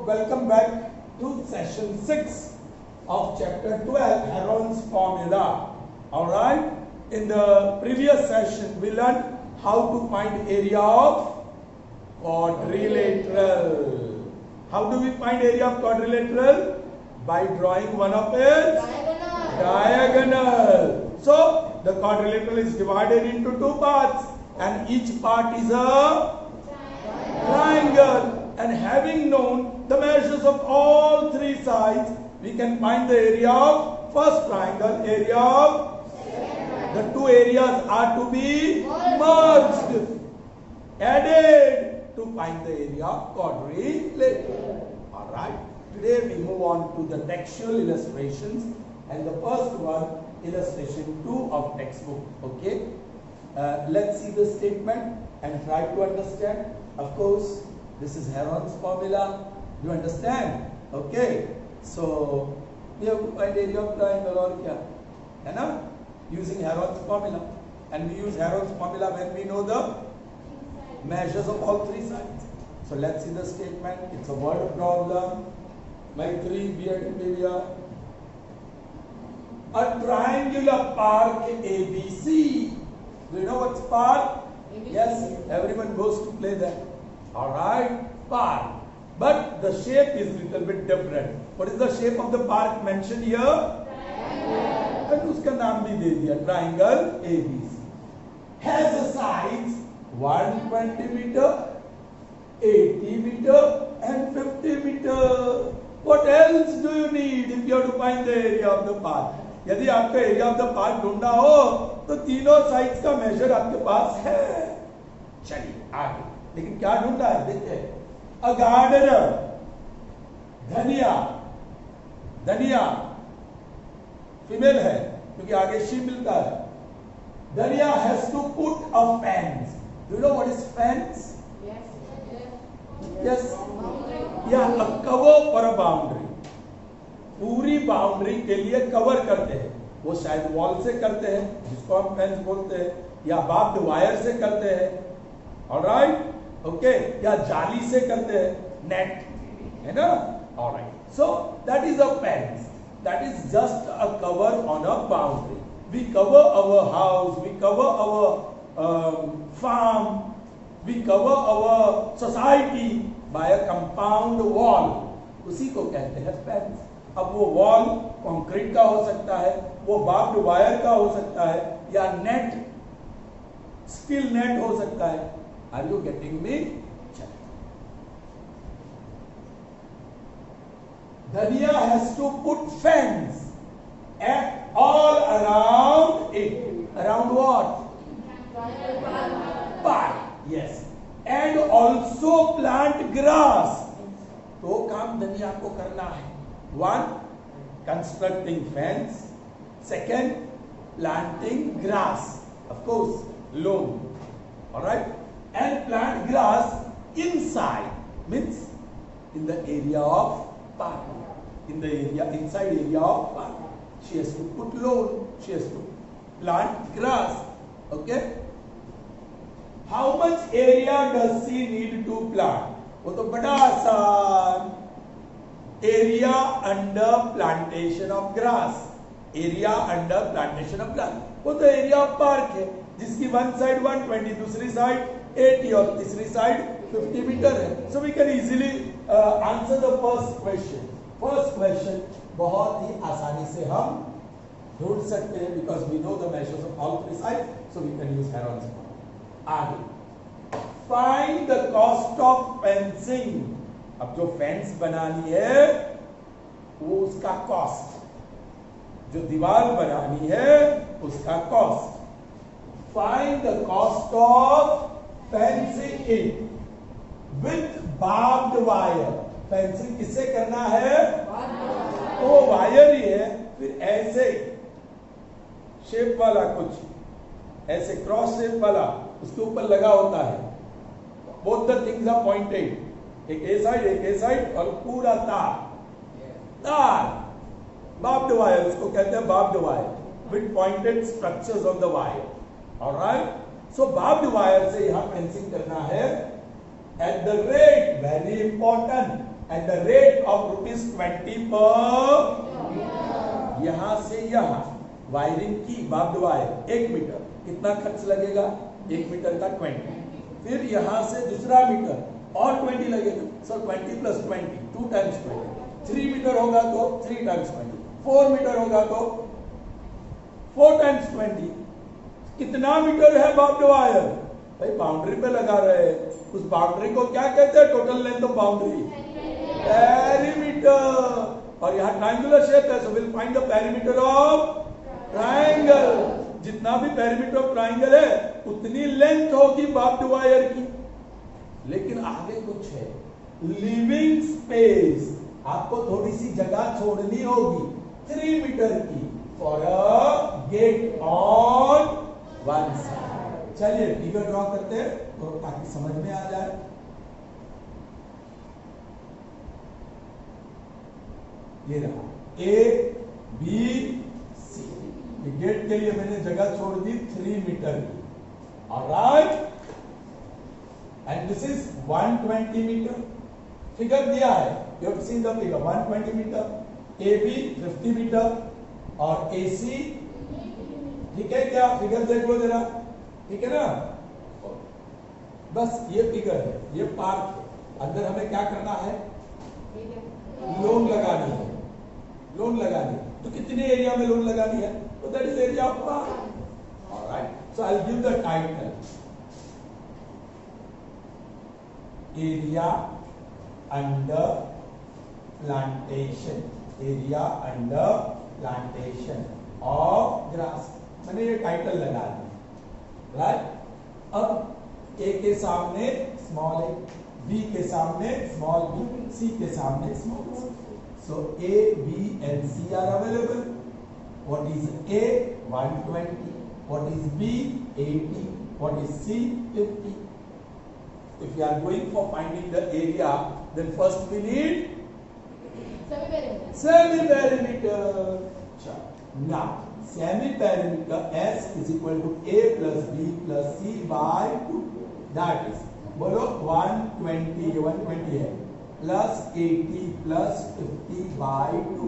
welcome back to session 6 of chapter 12, Heron's formula. Alright, in the previous session we learned how to find area of quadrilateral. How do we find area of quadrilateral? By drawing one of its diagonal. So the quadrilateral is divided into two parts and each part is a triangle. And having known the measures of all three sides, we can find the area of first triangle, area of the two areas are to be merged, added to find the area of quadrilateral. Alright, today we move on to the textual illustrations, and the first one, illustration 2 of textbook. Okay, let's see the statement and try to understand. Of course, this is Heron's formula. You understand? Okay. So we have to find area of triangle or kya? है ना? Using Heron's formula. And we use Heron's formula when we know the measures of all three sides. So let's see the statement. It's a word problem. Maitri, Behavior. A triangular park ABC. Do you know what's park? Yes, everyone goes to play there. Alright, park. But the shape is little bit different. What is the shape of the park mentioned here? Triangle. And उसका नाम भी दे दिया, triangle ABC. Has a sides 120 meter, 80 meter and 50 meter. What else do you need if you have to find the area of the park? यदि आपका area of the park ढूंढना हो तो तीनों साइड्स का मेजर आपके पास है. चलिए आगे, लेकिन क्या ढूंढना है देखते हैं. अ गार्डनर, धनिया, धनिया फीमेल है क्योंकि आगे शी मिलता है. Dhaniya has to put a fence. Do you know what is fence? Yes, yeah a cover for a boundary. पूरी बाउंड्री के लिए कवर करते हैं. वो शायद वॉल से करते हैं जिसको हम फेंस बोलते हैं, या बार्ब्ड वायर से करते हैं. ऑलराइट, ओके, या जाली से करते हैं, नेट, है ना. Alright, so that is a fence. That is just a cover on a boundary. We cover our house, we cover our farm, we cover our society by a compound wall. उसी को कहते हैं fence. अब वो wall concrete का हो सकता है, वो बार्ब्ड वायर का हो सकता है, या नेट, स्टील नेट हो सकता है. Are you getting me? Dhaniya has to put fence at all around it. Around what? Park. Yes, and also plant grass. तो काम धनिया को करना है. One, constructing fence. Second, planting grass. Of course, lawn. Alright? And plant grass inside. Means in the area of park. In the area, inside area of park. She has to put lawn. She has to plant grass. Okay? How much area does she need to plant? वो तो बड़ा आसान. Area under plantation of grass. Area under plantation of grass. वो तो area of park है जिसकी one side 120, दूसरी side 80 और तीसरी साइड 50 मीटर है. So we can easily answer the first question. First question बहुत ही आसानी से हम ढूंढ सकते हैं because we know the measures of all three sides. So we can use Heron's formula. आगे, find the cost of fencing. अब जो फेंस बनानी है वो उसका कॉस्ट, जो दीवार बनानी है उसका cost. Find the cost of fencing it with barbed wire. Fencing किससे करना है? तो वायर ही है. फिर ऐसे शेप वाला, कुछ ऐसे क्रॉस शेप वाला उसके ऊपर लगा होता है. Both the things are pointed. एक ए साइड और पूरा तार. बार्ब्ड वायर उसको कहते हैं. Barbed wire with pointed structures on the wire. Alright, so barbed wire से यहां फेंसिंग करना है. at the rate, very important, at the rate of ₹20 पर। यहां से यहां वायरिंग की बाब्ड वायर 1 मीटर, कितना खर्च लगेगा? 1 मीटर का 20। फिर यहां से दूसरा मीटर और 20 लगेगा। सो 20 + 20, 2 × 20। 3 मीटर होगा तो 3 × 20। 4 मीटर होगा तो 4 × 20। कितना मीटर है बाब्ड वायर? भाई बाउंड्री पे लगा रहे हैं, उस बाउंड्री को क्या कहते हैं? Total length of boundary, perimeter. और यहाँ ट्रायंगुलर शेप है, so will find the perimeter of triangle. जितना भी पेरीमीटर ऑफ ट्रायंगल है उतनी लेंथ होगी बाब्ड वायर की। लेकिन आगे कुछ है, लिविंग स्पेस। आपको थोड़ी सी जगह छोड़नी होगी 3 मीटर की for a get on one side. चलिए फिगर ड्रॉ करते हैं तो ताकि समझ में आ जाए। ये रहा A, B, C। गेट के लिए मैंने जगह छोड़ दी 3 मीटर की। Alright, and this is 120 metre. Figure दिया है, you have seen the figure. 120 metre, AB 50 metre और AC, ठीक है क्या? फिगर देख लो जरा, ठीक है ना? बस ये फिगर है, ये पार्क है। अंदर हमें क्या करना है? लोन लगानी है। लोन लगानी है तो कितने एरिया में लोन लगानी है? तो that is area of park. Alright, so I will give the title, area under plantation. Area under plantation of grass. मैंने ये टाइटल लगा दिया। राइट, अब ए के सामने स्मॉल ए, बी के सामने स्मॉल बी, सी के सामने small C. So A, B and C are available. What is A? 120. What is B? 80. What is C? 50. If you are going for finding the area, then first we need semi-perimeter. Now, semi-perimeter S is equal to A plus B plus C by 2. That is, बोलो 120 है plus 80 plus 50 by 2.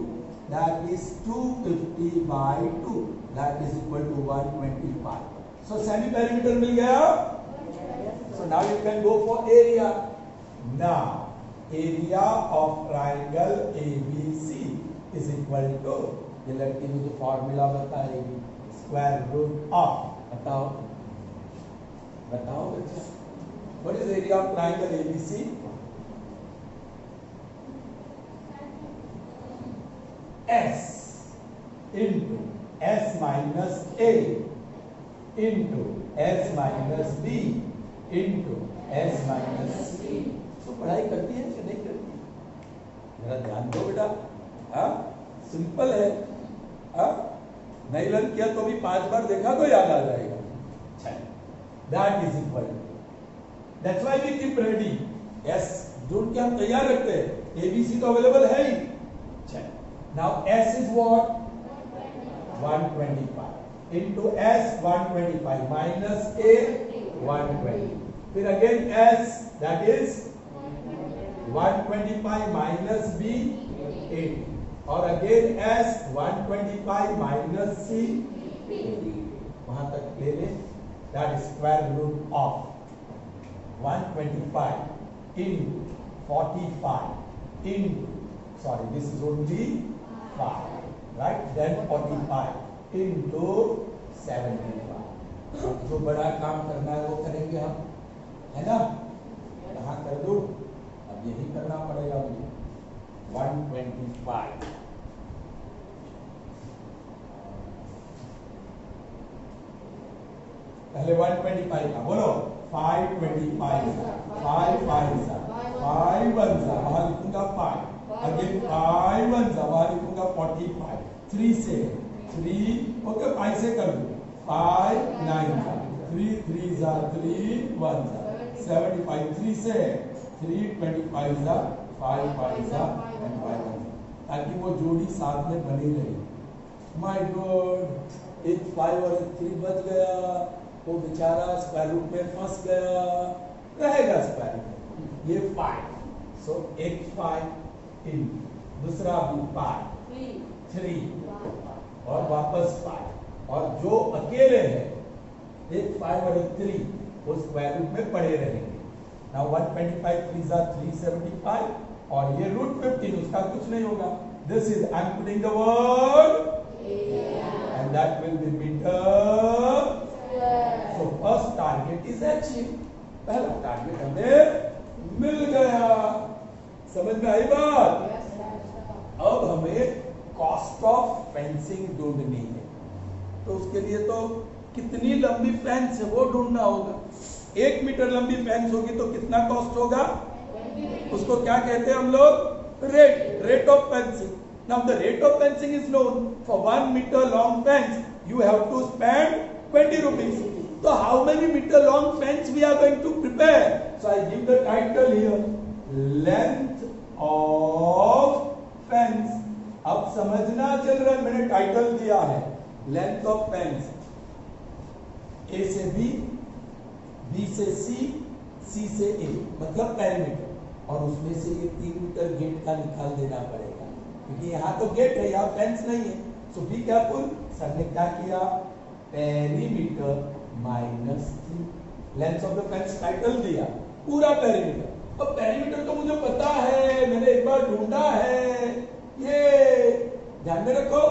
That is 250 by 2. That is equal to 125. So semi-perimeter मिल गया. So now you can go for area. Now area of triangle ABC is equal to, ये लड़की मुझे formula बताएगी, square root of, बताओ बताओ बच्चा, what is area of triangle ABC? S into S minus A into S minus B into S minus C। तो पढ़ाई करती है कि नहीं करती? जरा ध्यान दो बेटा। हाँ, सिंपल है। हाँ, नहीं लर्न किया तो भी 5 बार देखा तो याद आ जाएगा। That is equal to, that's why we keep ready। S जोड़ के हम तैयार रखते हैं। ABC तो अवेलेबल है ही। Now S is what? 125 into S 125 minus A 120. फिर again S, that is 125 minus B 80. और again S 125 minus C 80. वहां तक ले ले। That is square root of 125 into 45 into, sorry, this is only 5, right? Then 45 into 75। जो बड़ा काम करना है वो करेंगे हम, है ना? यहाँ कर दो, अब यही करना पड़ेगा मुझे। 125 पहले 125 का बोलो। 525 5 5 5 1 वहां लिखूंगा 5, अगेन 5 1 वहां लिखूंगा 45, 3 से 3, ओके 5 से कर दो। 5 9 3 3 3 1 75, 3 से 3 25 5 5 and 5 1, ताकि वो जोड़ी साथ में बनी रही। माय गॉड, एक 5 और एक 3 बच गया, वो बेचारा स्क्वायर रूट में फंस गया, रहेगा स्क्वायर रूट। ये 5, सो एक 5 इन, दूसरा भी 5 3 और वापस 5, और जो अकेले है एक 5 और एक 3 वो स्क्वायर रूट में पड़े रहेंगे। नाउ 125 3 are 375, और ये रूट 15 उसका कुछ नहीं होगा। This is I am putting the word and that will be meter square. So first target is achieved. पहला टारगेट हमें मिल गया। समझ में आई बात? अब हमें कॉस्ट ऑफ फेंसिंग ढूंढनी है, तो उसके लिए तो कितनी लंबी फेंस है वो ढूंढना होगा। 1 मीटर लंबी फेंस होगी तो कितना कॉस्ट होगा? उसको क्या कहते हैं हम लोग? Rate of fencing. Now the rate of fencing is known. For 1 meter long fence, you have to spend 20 rupees. So how many meter long fence we are going to prepare? So I give the title here, length of fence. अब समझना children, मैंने title दिया है length of fence, A से B, B से C, C से A, मतलब perimeter, और उसमें से ये 3 मीटर गेट का निकाल देना पड़ेगा, क्योंकि यहाँ तो गेट है, यहाँ फेंस नहीं है। सो बी केयरफुल। सर ने क्या किया? Perimeter minus 3, length of the fence title दिया, पूरा पेरीमीटर। अब पेरीमीटर तो मुझे पता है, मैंने एक बार ढूंढा है, ये ध्यान में रखो।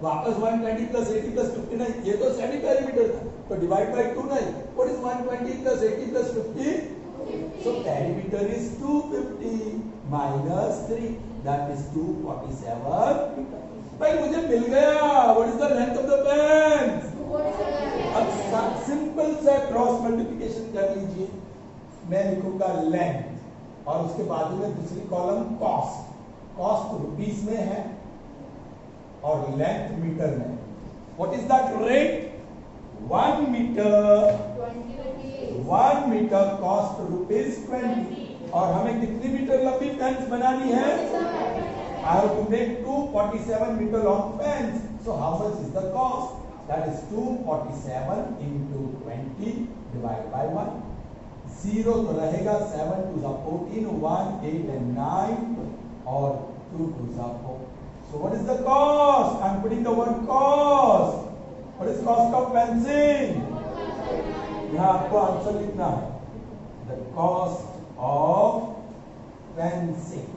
वापस 120 प्लस 80 प्लस 59, ये तो सेमी पेरीमीटर था, तो डिवाइड बाय 2 नहीं। What is 120 plus 80 plus 50? So perimeter is 250 minus 3, that is 247। भाई मुझे मिल गया। What is the length of the fence? अब सिंपल सा क्रॉस मल्टीप्लिकेशन कर लीजिए। मैं लिखूंगा लेंथ और उसके बाद में दूसरी कॉलम कॉस्ट। कॉस्ट रुपीस में है और लेंथ मीटर में। What is that rate? 1 metre cost ₹20। और हमें कितनी मीटर लंबी फेंस बनानी है? I have to make 247 meter long fence. So how much is the cost? That is 247 into 20 divided by 1. 0 तो रहेगा, 7 to the 14, 1, 8 and 9, और 2 to the 4. So what is the cost? I am putting the word cost. What is cost of fencing? यहाँ आपको answer लिखना है। The cost of fencing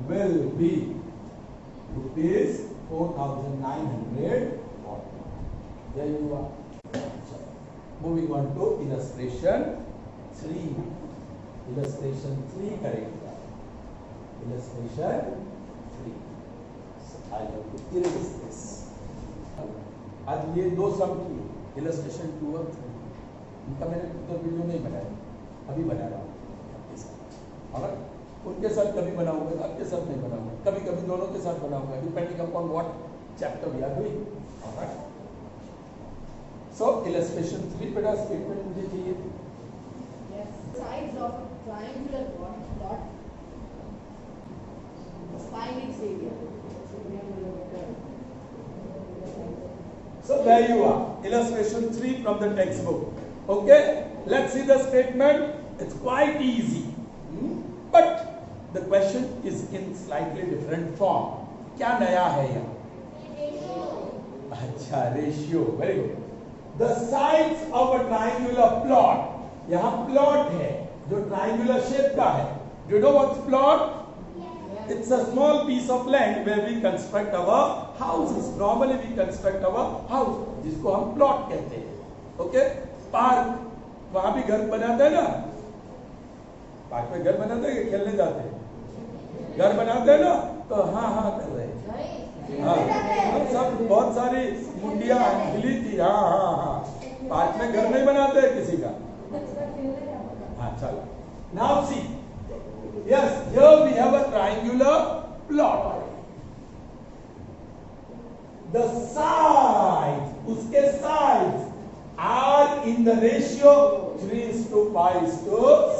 will be rupees 4,940. There you are. Moving on to illustration 3. Illustration 3 करेंगे। Illustration 3. So I have to erase this. आज ये दो सम की illustration 2 और 3, इनका मैंने तो वीडियो नहीं बनाया, अभी बना रहा हूँ आपके साथ। और उनके साथ कभी बनाऊंगा, आपके साथ नहीं बनाऊंगा, कभी कभी दोनों के साथ बनाऊंगा, depending upon what chapter we are doing. Alright, so illustration 3 बेटा स्टेटमेंट मुझे चाहिए थी। Sides of a triangular plot, find its area. So there you are, illustration 3 from the textbook. Okay, let's see the statement. It's quite easy, but the question is in slightly different form. क्या नया है यहाँ? अच्छा, ratio, very good. The sides of a triangular plot, यहाँ plot है जो triangular shape का है। Do you know what's plot? It's a small piece of land where we construct our houses. Normally we construct our house, जिसको हम plot कहते हैं। Okay? Park, वहां भी घर बनाते हैं ना? पार्क में घर बनाते हैं, खेलने जाते हैं, घर बनाते हैं ना? तो हाँ कर रहे हैं। हाँ, सब बहुत सारी मुंडियां हिली थी। हाँ, पार्क में घर नहीं बनाते किसी का। हाँ, चलो। Now see, yes, here we have a triangular plot. The sides, उसके sides are in the ratio 3:5:7.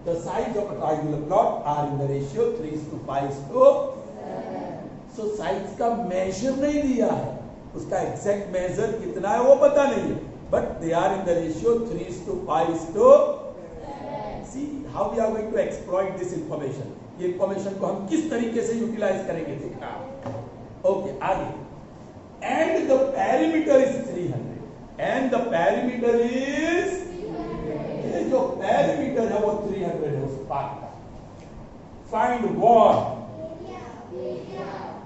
The sides of a triangular plot are in the ratio 3:5:7. So sides का measure नहीं दिया है, उसका exact measure कितना है वो पता नहीं है, but they are in the ratio 3:5:7. See, how we are going to exploit this information, ये इंफॉर्मेशन को हम किस तरीके से यूटिलाइज करेंगे देखना। ओके आगे, and the perimeter is 300, and the perimeter is, ये जो पेरीमीटर है वो 300 है उस पार्क का। फाइंड व्हाट,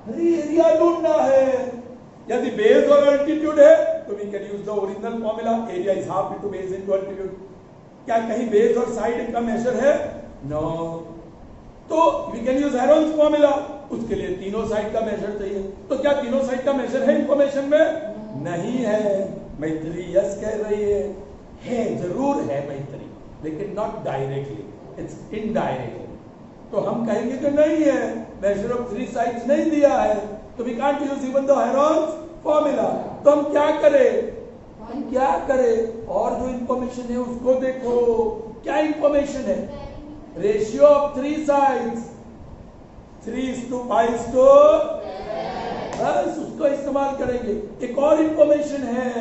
एरिया ढूंढना है। यदि बेस और अल्टीट्यूड है तो we can use the original formula, area is half into base into altitude. क्या कहीं बेस और साइड का मेजर है? नो। तो we can use Heron's formula, उसके लिए तीनों साइड का मेजर चाहिए। तो क्या तीनों साइड का मेजर है इंफॉर्मेशन में? नहीं है। मैत्री यस कह रही है जरूर है मैत्री, लेकिन नॉट डायरेक्टली, इट्स इनडायरेक्टली। तो हम कहेंगे कि नहीं है, मेजर ऑफ 3 साइड्स नहीं दिया है, तो we can't use even the Heron's formula. तो हम क्या करें, और जो इंफॉर्मेशन है उसको देखो। क्या इंफॉर्मेशन है? रेशियो ऑफ 3 साइड्स 3:5, बस उसको इस्तेमाल करेंगे। एक और इंफॉर्मेशन है,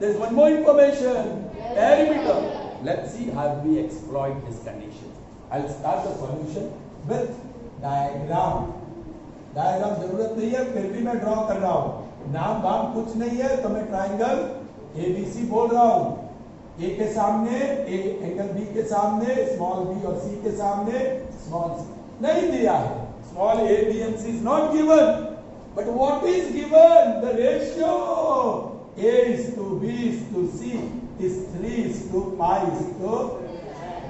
there is one more information, perimeter. Let's see how we exploit this condition. I will start the solution with diagram. Diagram जरूरत नहीं है, फिर भी मैं ड्रॉ कर रहा हूं। नाम वाम कुछ नहीं है, तो मैं ट्राइंगल ABC बोल रहा हूं। ए के सामने ए, एंगल बी के सामने स्मॉल बी, और सी के सामने स्मॉल सी। नहीं दिया है, small A B and C is not given, but what is given? The ratio A is to B is to C is 3:5 is to,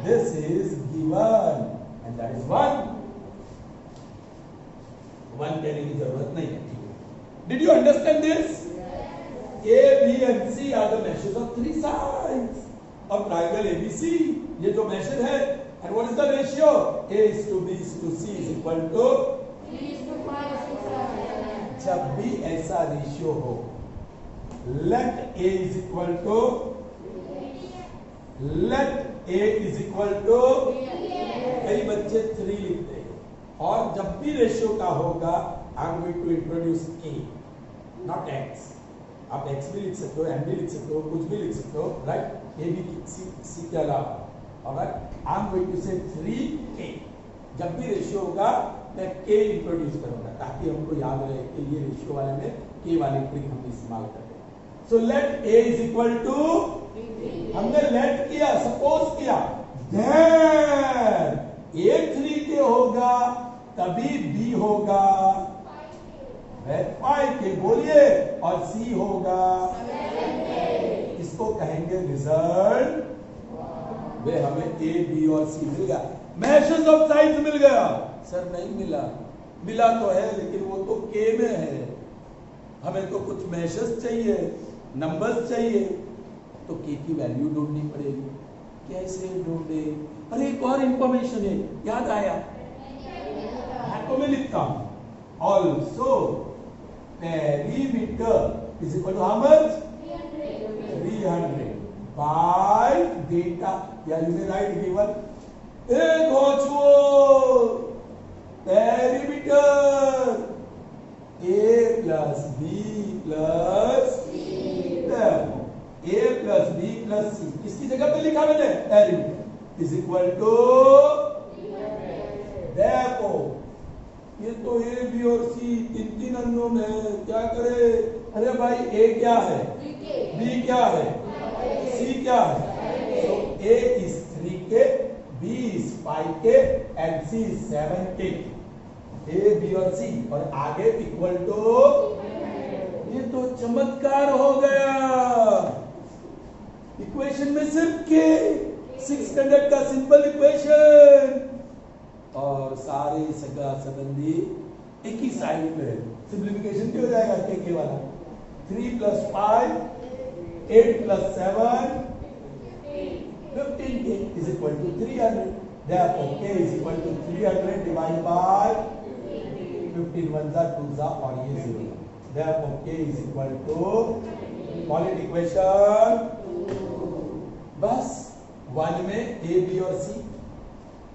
this is given, and that is 1 कहने की जरूरत नहीं है। Did you understand this? A, B and C are the measures of 3 sides of triangle ABC. ये जो measure है, and what is the ratio? A is to B is to C is equal to 3:5. जब भी ऐसा ratio हो, let A is equal to, कई बच्चे 3 लिखते हैं, और जब भी रेशियो का होगा I am going to introduce A, not X। आप X भी लिख सकते हो, M भी लिख सकते हो, कुछ भी लिख सकते हो, राइट? A भी C के अलावा, alright? I am going to say 3K। जब भी रेशियो होगा मैं K इंट्रोड्यूस करूंगा, ताकि हमको याद रहे कि ये रेशियो वाले में K वाली ट्रिक हम इस्तेमाल करते हैं। So let A is equal to, हमने लेट किया, सपोज किया, देन A 3K होगा तभी B होगा 5K, बोलिए, और C होगा, इसको कहेंगे रिजल्ट। वे हमें A, B और C मिल गया। मेजर्स ऑफ साइज मिल गया? सर नहीं मिला, मिला तो है लेकिन वो तो K में है, हमें तो कुछ मेजर्स चाहिए, नंबर्स चाहिए, तो K की वैल्यू ढूंढनी पड़ेगी। कैसे ढूंढे? अरे एक और इंफॉर्मेशन है, याद आया, तो मैं लिखता हूं, also perimeter is equal to how much? 300 by data, या यू मे राइट गिवन एक हो perimeter A plus B plus A plus B plus C, किसकी जगह पे लिखा मैंने? पेरीमीटर इज इक्वल टू, देखो ये तो A, B और C तीन अननोन है, क्या करे? अरे भाई A क्या है, B क्या है, C क्या है? तो A is 3K, B is 5K and C is 7K। A, B और C, और आगे इक्वल टू, ये तो चमत्कार हो गया। इक्वेशन में सिर्फ K, 6 स्टैंडर्ड का सिंपल इक्वेशन, और सारे सगा संबंधी एक ही साइड में है। सिंप्लीफिकेशन क्या हो जाएगा K वाला? 3 plus 5, 8 plus 7, 15K is equal to 300. Therefore, K is equal to 300 divided by 15 1 जा 2 जा, और ये 0। Therefore, K is equal to, call it equation, बस 1 में A, B और C,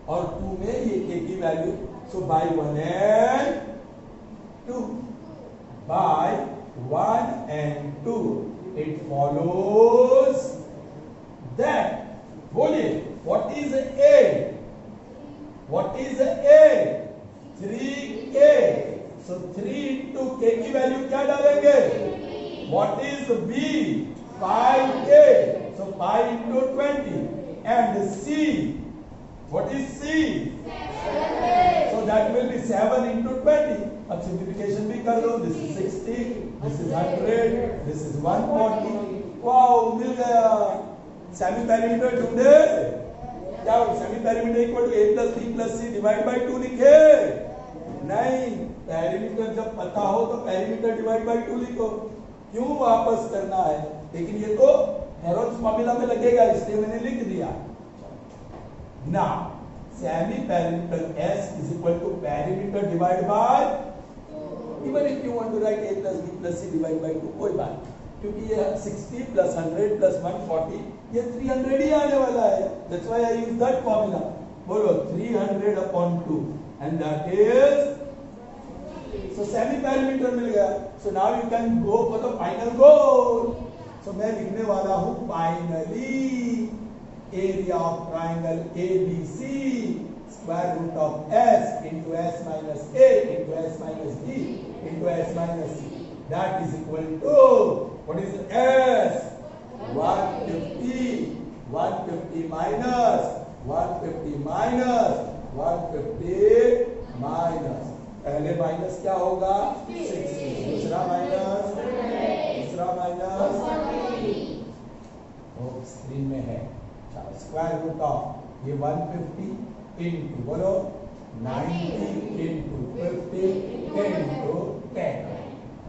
और 2 में ये K की value. So by 1 and 2, by 1 and 2 it follows that, बोलिए, what is A? What is A? 3K. So 3 into K की value क्या डालेंगे? What is B? 5K. So 5 into 20. And C. What is C? 7. So that will be 7 into 20. अब simplification भी कर लो. This is 60. This is 100. This is 140. Wow, मिल गया. Semi perimeter ढूंढे. क्या semi parameter equal to a plus b plus c divide by 2 लिखे? नहीं, parameter जब पता हो तो पैरामीटर डिवाइड बाय 2 लिखो. क्यों वापस करना है? लेकिन ये तो हेरोन्स फॉर्मूला में लगेगा, इसलिए मैंने लिख दिया. ना semi parameter s is equal to parameter divide by, even if you want to write a plus b plus c divide by 2 कोई बात, क्योंकि ये 60 प्लस 100 प्लस 140 ये 300 ही आने वाला है. That's why I use that formula. बोलो 300 upon 2 and that is, so semi perimeter मिल गया. So now you can go for the final goal. So मैं लिखने वाला हूँ finally area of triangle ABC square root of s into s minus a into s minus b into s minus c. That is equal to, what is s? 150. 150 minus 150 minus 150 minus, पहले minus क्या होगा? 60. दूसरा minus, दूसरा minus, screen में है. Square root of ये 150 into, बोलो 90 into 50 into 10,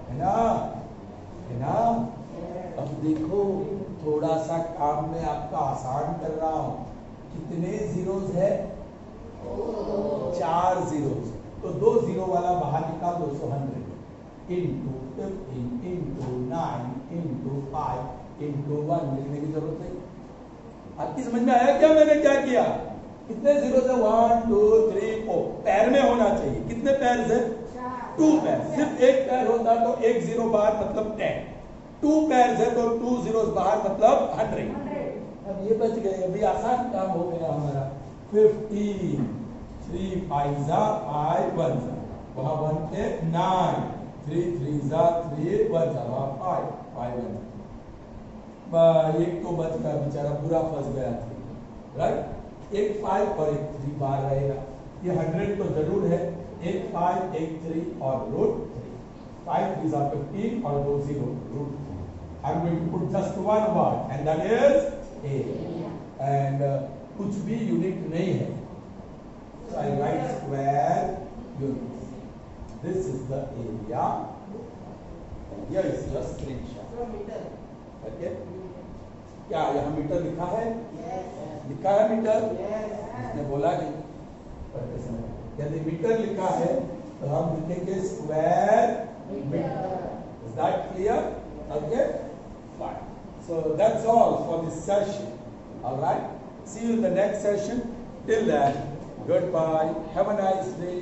है ना? है ना? अब देखो थोड़ा सा काम में आपका आसान कर रहा हूं. कितने जीरोस है? 4 जीरोस. तो 2 जीरो वाला बाहर निकाल दो. 100 इंटू 15 इंटू 9 इंटू 5 इंटू 1 लिखने की जरूरत नहीं. आपकी समझ में आया क्या मैंने क्या किया? कितने जीरोस है? 1 2 3 4. पैर में होना चाहिए. कितने पैर है? 2 पैर. सिर्फ एक पैर होता तो 1 जीरो बाहर मतलब 10. 2 पैर है तो 2 जीरोस बाहर मतलब 100. अब ये बच गए. अभी आसान काम हो गया हमारा. 15 3 5 जा 5 1 जा, वहां 1 थे 9, 3 3 जा 3 1 जा, वहां 5 5 1. एक तो बच गया बेचारा, पूरा फंस गया था. राइट? एक 5 और एक 3 बाहर रहेगा. ये 100 तो जरूर है. एक 5 एक 3 और रूट 3. 5 3 जा 15 और 2 0 root 3. I'm going to put just one word and that is A. And कुछ भी यूनिट नहीं है. So I write square units. This is the area. Here is your screenshot. Okay? क्या यहाँ मीटर लिखा है? लिखा है मीटर? इसने बोला नहीं. यदि मीटर लिखा है तो हम लिखेंगे square metre. Is that clear? Okay? Fine. So that's all for this session. All right? See you in the next session. Till then, goodbye. Have a nice day.